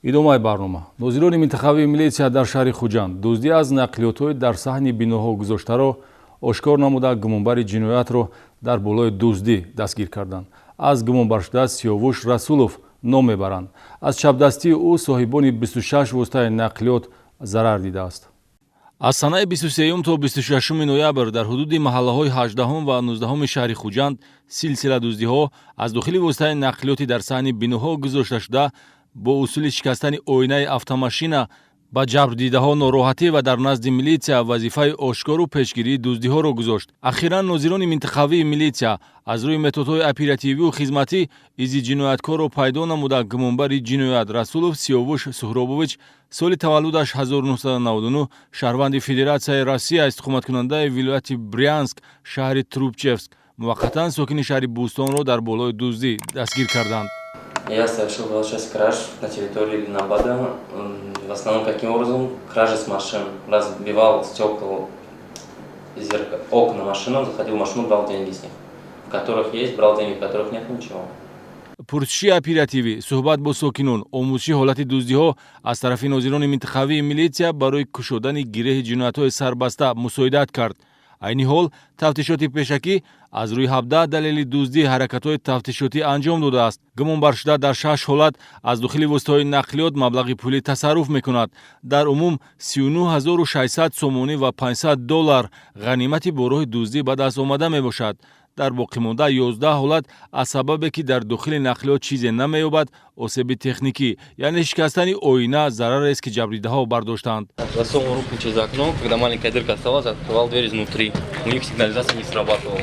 идомаи барнома. нозирони минтахавии милитсия дар шаҳри Хуҷанд дуздӣ аз нақлиётҳои дар саҳни биноҳо гузоштаро ошкор намуда гумонбари ҷиноятро дар болои дуздӣ дастгир карданд. аз гумонбаршуда Сиёвуш Расулов ном мебаранд. аз чапдастии ӯ соҳибони 26 воситаи нақлиёт зарар дидааст. аз санаи 23 то 26 ноябр дар ҳудуди маҳаллаҳои 18 ва 19 шаҳри Хуҷанд силсила дуздиҳо аз дохили воситаи нақлиёти дар саҳни биноҳо гузошташуда бо усули шикастани оинаи автомашина ба ҷабрдидаҳо нороҳатӣ ва дар назди милитсия вазифаи ошкору пешгирии дуздиҳоро гузошт. ахиран нозирони минтахавии милитсия аз рӯи методҳои оперативию хизматӣ изи ҷинояткорро пайдо намуда гумонбари ҷиноят Расулов Сиёвуш Суҳробович соли таваллудаш 1999 шаҳрванди Федератсияи Россия истиқоматкунандаи вилояти Брянск шаҳри Трубчевск муваққатан сокини шаҳри Бӯстонро дар болои дуздӣ дастгир карданд. Я совершил 26 краж на территории Ленинабада. В основном каким образом? Кражи с машин. Разбивал стекла, окна машинам, заходил в машину, брал деньги с них. В которых есть, брал деньги, в которых нет, ничего. пурсиши оперативӣ, суҳбат бо сокинон, омӯзиши ҳолати дуздиҳо аз тарафи нозирони минтахавии милитсия барои кушодани гиреҳи ҷиноятҳои сарбаста мусоидат кард. айни ҳол тафтишоти пешакӣ аз рӯи 17 далели дуздӣ ҳаракатҳои тафтишотӣ анҷом додааст. гумонбаршуда дар 6 ҳолат аз дохили воситаҳои нақлиёт маблағи пулӣ тасарруф мекунад. дар умум 39600 сомонӣ ва $500 ғанимати бо роҳи дуздӣ ба даст омада мебошад. дар боқимонда 11 ҳолат аз сабабе ки дар дохили нақлиёт чизе намеёбад, осеби техникӣ, яъне шикастани оина зарарест ки ҷабридаҳо бардоштанд. Засунул руку через окно, когда маленькая дырка оставалась, открывал дверь изнутри. У них сигнализация не срабатывала.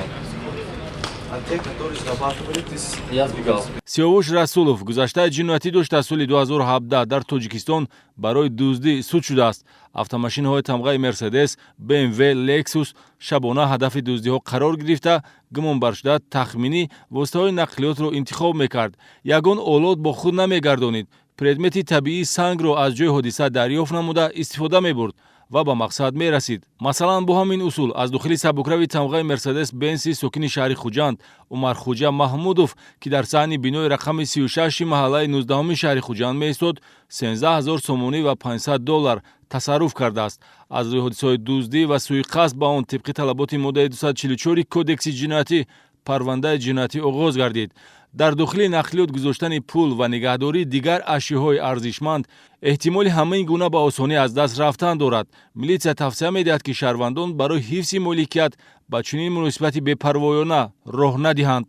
А те, которые срабатывали, Я сбегал. Сиёвуш Расулов гузаштаи ҷиноятӣ дошта соли 2017 дар Тоҷикистон барои дуздӣ суд шудааст. автомашинаҳои тамғаи Мерседес, BMW, Lexus шабона ҳадафи дуздиҳо қарор гирифта, гумонбаршуда тахминӣ воситаҳои нақлиётро интихоб мекард. ягон олот бо худ намегардонид. предмети табиии сангро аз ҷои ҳодиса дарёфт намуда истифода мебурд ва ба мақсад мерасид. масалан бо ҳамин усул аз дохили сабукрави тамғаи Мерседес Бенси сокини шаҳри Хуҷанд Умархоҷа Маҳмудов ки дар саҳни бинои рақами 36 маҳаллаи 19 шаҳри Хуҷанд меистод 13000 сомонӣ ва $500 тасарруф кардааст. аз рӯи ҳодисаҳои дуздӣ ва сӯйқасд ба он тибқи талаботи моддаи 244 кодекси ҷиноятӣ парвандаи ҷиноятӣ оғоз гардид. дар дохили нақлиёт гузоштани пул ва нигаҳдории дигар ашёҳои арзишманд эҳтимоли ҳамаи гуна ба осонӣ аз даст рафтан дорад. милитсия тавсия медиҳад ки шаҳрвандон барои ҳифзи моликият ба чунин муносибати бепарвоёна роҳ надиҳанд.